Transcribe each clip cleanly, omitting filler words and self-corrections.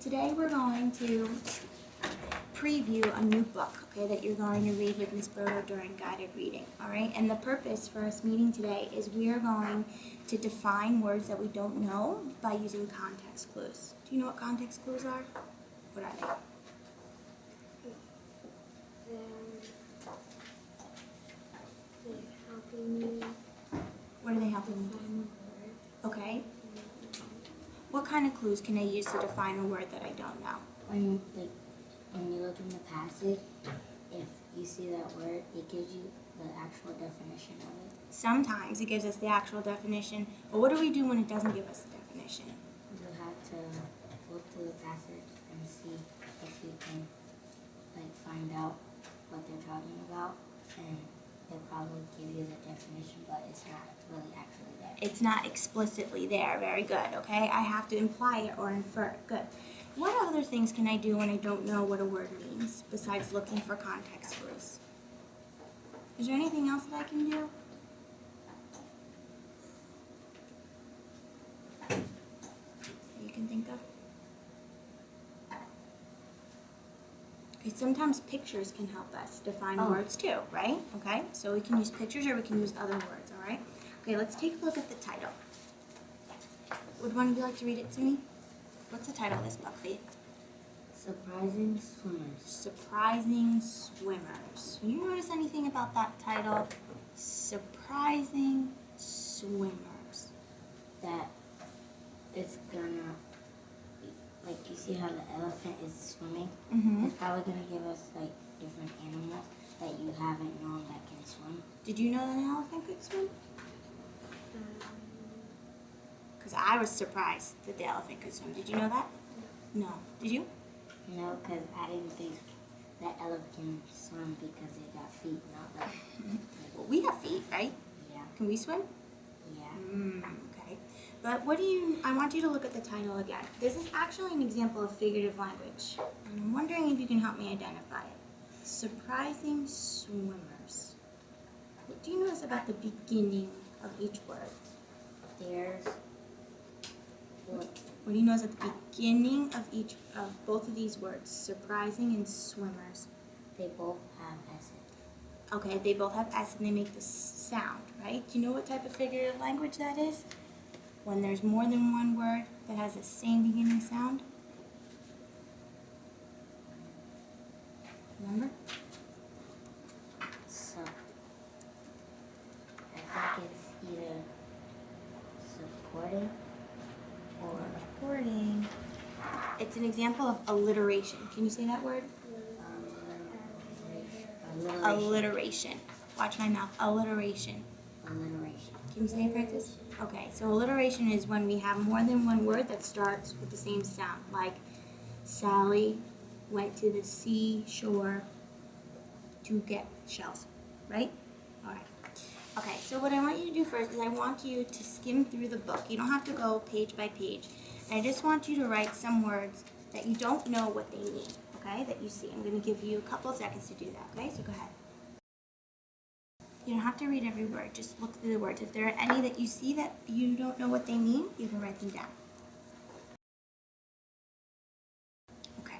today we're going to preview a new book, okay, that you're going to read with Ms. Broder during guided reading, all right? And the purpose for us meeting today is we are going to define words that we don't know by using context clues. Do you know what context clues are? What are they? They're helping me What are they helping me find do? a word. Okay. What kind of clues can I use to define a word that I don't know? When you look in the passage, if you see that word, it gives you the actual definition of it. Sometimes it gives us the actual definition, but what do we do when it doesn't give us the definition? You have to look through the passage and see if you can find out what they're talking about, and they'll probably give you the definition, but it's not really actually there. It's not explicitly there. Very good, okay? I have to imply it or infer it. Good. What other things can I do when I don't know what a word means, besides looking for context clues? Is there anything else that I can do? That you can think of? Okay, sometimes pictures can help us define words too, right? Okay, so we can use pictures or we can use other words, all right? Okay, let's take a look at the title. Would one of you like to read it to me? What's the title of this book, Faith? Surprising swimmers. Surprising Swimmers. Do you notice anything about that title? Surprising Swimmers. That it's gonna you see how the elephant is swimming? Mm-hmm. It's probably gonna give us different animals that you haven't known that can swim. Did you know that an elephant could swim? Because I was surprised that the elephant could swim. Did you know that? No. Did you? No, because I didn't think that elephant can swim because they got feet, not Well, we have feet, right? yeah, Can we swim? yeah. Okay. But I want you to look at the title again. This is actually an example of figurative language. And I'm wondering if you can help me identify it. Surprising Swimmers. What do you notice about the beginning of each word? There's What do you notice at the beginning of both of these words? Surprising and swimmers. they both have S's. Okay, they both have S and they make this sound, right? Do you know what type of figurative language that is? When there's more than one word that has the same beginning sound? Remember? So I think it's either supporting or Supporting. It's an example of alliteration. Can you say that word? Alliteration. Watch my mouth. Alliteration. alliteration. Can you say it, Francis? Okay, so alliteration is when we have more than one word that starts with the same sound, like Sally went to the seashore to get shells, right? All right. Okay, so what I want you to do first is I want you to skim through the book. You don't have to go page by page. And I just want you to write some words that you don't know what they mean, okay, that you see. I'm going to give you a couple of seconds to do that, okay? So go ahead. You don't have to read every word. Just look through the words. If there are any that you see that you don't know what they mean, you can write them down. Okay.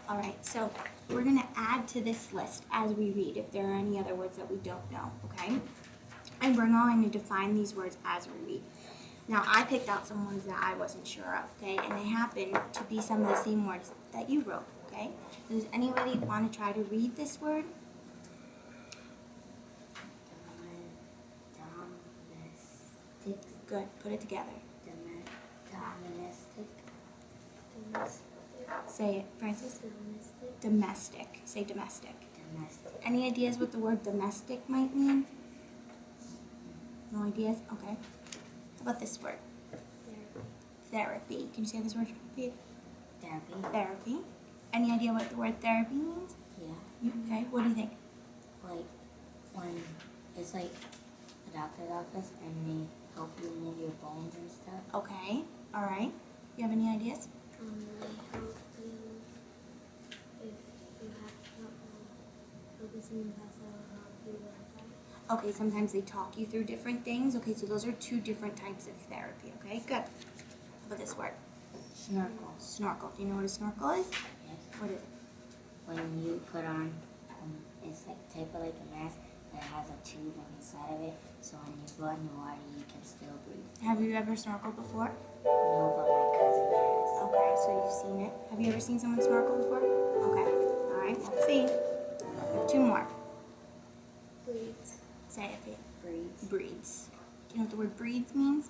All right. So we're going to add to this list as we read if there are any other words that we don't know, okay? And we're going to define these words as we read. Now, I picked out some words that I wasn't sure of, okay? And they happen to be some of the same words that you wrote, okay? Does anybody want to try to read this word? Domestic. Good. Put it together. Domestic. Say it, Francis. Domestic. Domestic. Say domestic. Domestic. Any ideas what the word domestic might mean? No ideas? Okay. How about this word? Therapy. Can you say this word? Therapy. Therapy. Any idea what the word therapy means? Yeah. Okay. What do you think? When it's a doctor's office and they help you move your bones and stuff. Okay. All right. You have any ideas? They help you if you have trouble focusing in class. They'll help you with that. Okay. Sometimes they talk you through different things. Okay. So those are two different types of therapy. Okay. Good. How about this word? Snorkel. Snorkel. Do you know what a snorkel is? Yes. What is it? When you put on, it's like type of like a mask that has a tube on the side of it, so when you go in the water, you can still breathe. Have you ever snorkeled before? No, but my cousin has. Okay, so you've seen it. Have you ever seen someone snorkel before? Okay. All right. Let's see. We have two more. Breeds. Say it. Pete. Breathes. Breeds. Do you know what the word breeds means?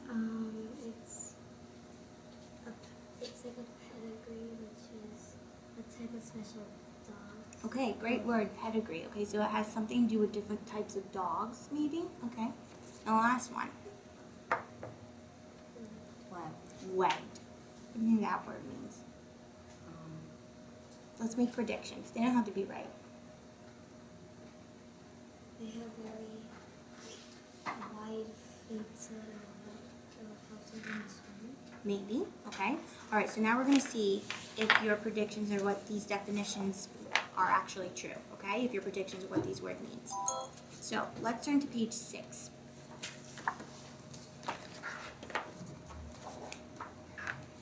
It's like a pedigree, which is a type of special dog. Okay, great word, pedigree. Okay, so it has something to do with different types of dogs, maybe? Okay. And the last one, What? wegged. What do you think that word means? Let's make predictions. They don't have to be right. They have very wide feet, so it helps them in the swim. Maybe. Okay. All right, so now we're going to see if your predictions or what these definitions are actually true. Okay, if your predictions of what these words means. So let's turn to page 6.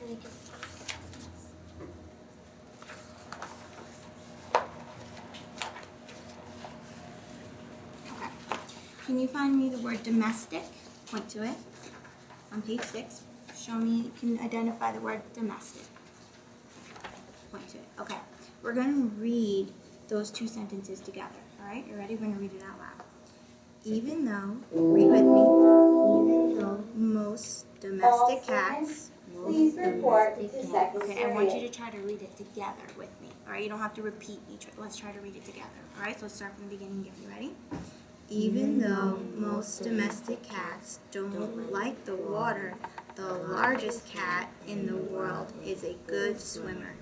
And it gets Okay. Can you find me the word domestic? Point to it on page 6. Show me, you can identify the word domestic. Point to it. Okay. We're going to read those two sentences together. All right? You ready? We're going to read it out loud. Even though, read with me, Even though most domestic cats. Please report to Secretary. Okay, I want you to try to read it together with me. All right? You don't have to repeat each. Let's try to read it together. All right? So let's start from the beginning. Get you ready? Even though most domestic cats don't like the water, the largest cat in the world is a good swimmer.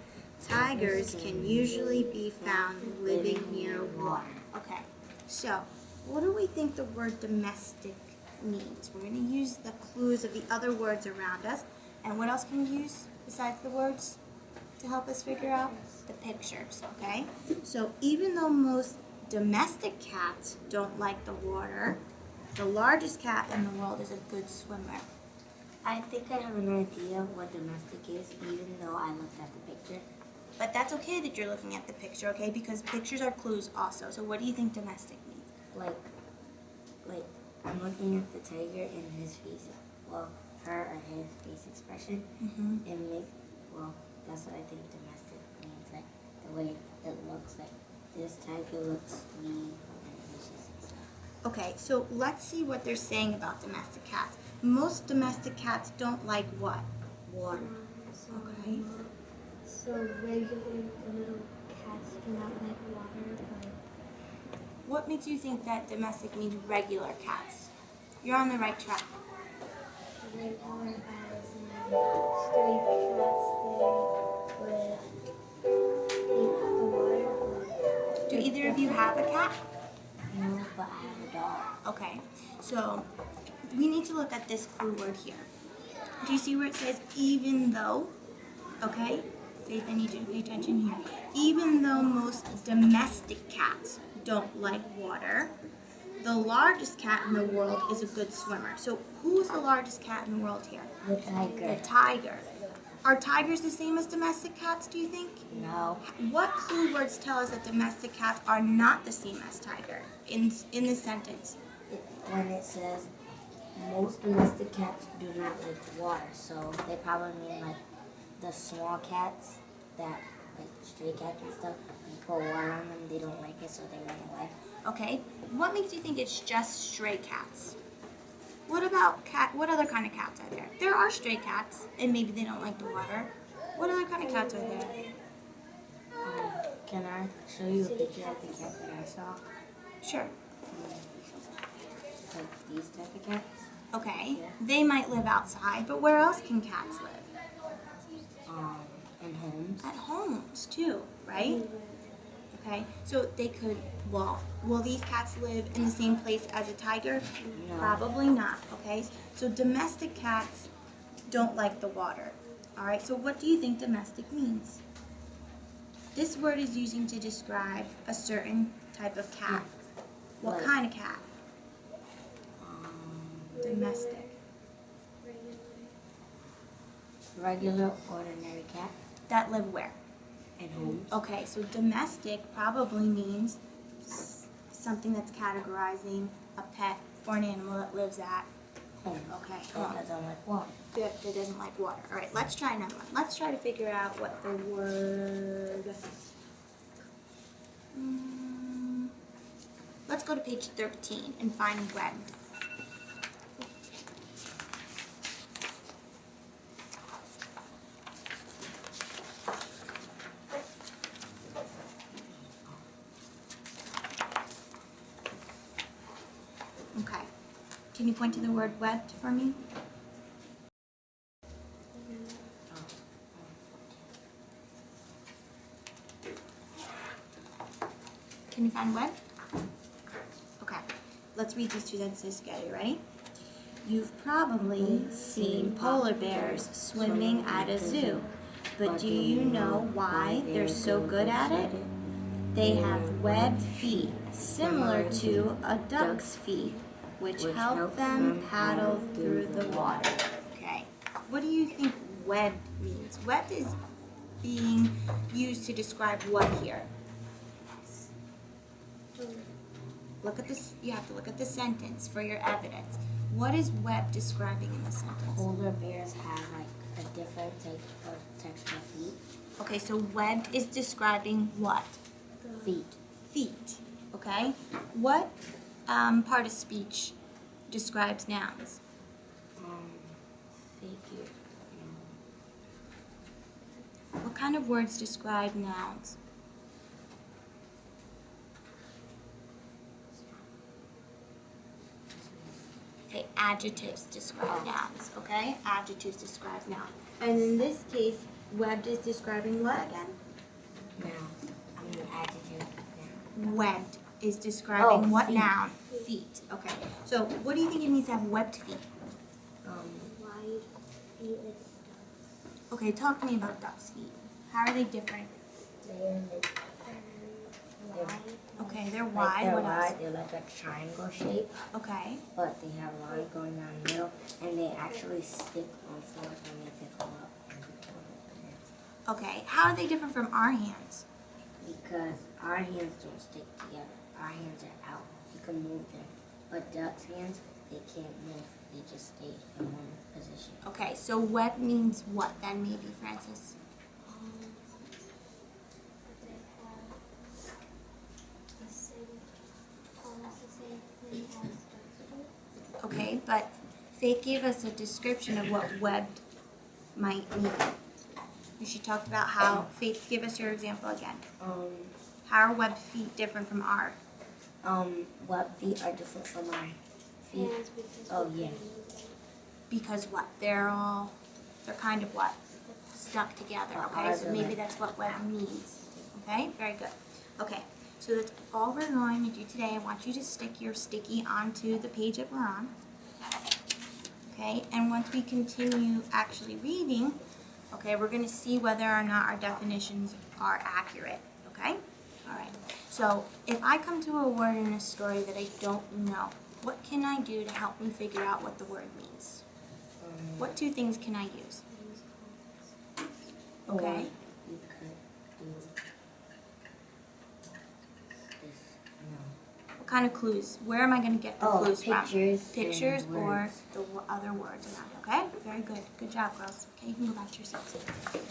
Tigers can usually be found living near water. Okay, so what do we think the word domestic means? We're going to use the clues of the other words around us. And what else can we use besides the words to help us figure out? The pictures, okay? So even though most domestic cats don't like the water, the largest cat in the world is a good swimmer. I think I have an idea what domestic is, even though I looked at the picture. But that's okay that you're looking at the picture, okay? Because pictures are clues also. So what do you think domestic means? Like I'm looking at the tiger and his face, well, her or his face expression. Mm-hmm. It makes, well, that's what I think domestic means, like the way it looks, like this tiger looks mean and vicious and stuff. Okay, so let's see what they're saying about domestic cats. Most domestic cats don't like what? Water. Okay. So regular little cats do not like water, but What makes you think that domestic means regular cats? You're on the right track. regular as in stray cats, they would hate the water. But Do either of you have a cat? No, but I have a dog. Okay, so we need to look at this clue word here. Do you see where it says even though? Okay, Faith, I need you to pay attention here. Even though most domestic cats don't like water, the largest cat in the world is a good swimmer. So who's the largest cat in the world here? The tiger. The tiger. Are tigers the same as domestic cats, do you think? No. What clue words tell us that domestic cats are not the same as tiger in this sentence? When it says most domestic cats do not like water, so they probably mean like the small cats that like stray cats and stuff. You pour water on them, they don't like it, so they run away. Okay, what makes you think it's just stray cats? What about cat? What other kind of cats are there? There are stray cats, and maybe they don't like the water. What other kind of cats are there? Can I show you a picture of the cat that I saw? Sure. Like these type of cats. Okay, they might live outside, but where else can cats live? In homes. At homes too, right? Okay, so they could, well, will these cats live in the same place as a tiger? No. Probably not, okay? So domestic cats don't like the water. All right, so what do you think domestic means? This word is using to describe a certain type of cat. What Like- kind of cat? Domestic. regular. Regular, ordinary cat that live where? and homes. Okay, so domestic probably means something that's categorizing a pet or an animal that lives at. Home. Okay, That home. doesn't like water. That doesn't like water. All right, let's try another one. Let's try to figure out what the word. Let's go to page 13 and find web. Okay. Can you point to the word webbed for me? Can you find web? Okay. Let's read these two sentences together. You ready? You've probably seen polar bears swimming at a zoo, but do you know why they're so good at it? They have webbed feet, similar to a duck's feet, which help them paddle through the water. Okay. What do you think webbed means? Webbed is being used to describe what here? Look at this. You have to look at the sentence for your evidence. What is web describing in the sentence? Polar bears have like a different type of texture feet. Okay, so webbed is describing what? Feet. Feet. Okay. What part of speech describes nouns? Figure. What kind of words describe nouns? Okay, adjectives describe nouns, okay? Adjectives describe nouns. And in this case, webbed is describing what again? Adjective. Webbed is describing Oh, what feet. noun? Feet. Okay. So what do you think it means to have webbed feet? Wide feet is ducks. Okay, talk to me about duck's feet. How are they different? They're Wide. Okay, they're like wide. they're What else? wide. They're like a triangle shape, Okay. but they have lines going down the middle, and they actually stick on floors when they pick them up. Okay. How are they different from our hands? Because our hands don't stick together. Our hands are out. You can move them. But ducks' hands, they can't move. They just stay in one position. Okay, so web means what then maybe, Francis? They have the same, almost the same thing as ducks do. Okay, but Faith gave us a description of what webbed might mean. She talked about how, Faith, give us your example again. How are webbed feet different from our? What feet are different from our feet? Hands because Oh, we yeah. can move them. Because what? They're kind of what? Stuck together, okay? So maybe that's what web means. Okay, very good. Okay, so that's all we're going to do today. I want you to stick your sticky onto the page that we're on. Okay, and once we continue actually reading, okay, we're going to see whether or not our definitions are accurate, okay? All right, so if I come to a word in a story that I don't know, what can I do to help me figure out what the word means? What two things can I use? Use context. Or Okay. you could do this. What kind of clues? Where am I going to get the clues pictures. from? Pictures and or words. the other words around it, okay? Very good. Good job, girls. Okay, you can go back to your seats.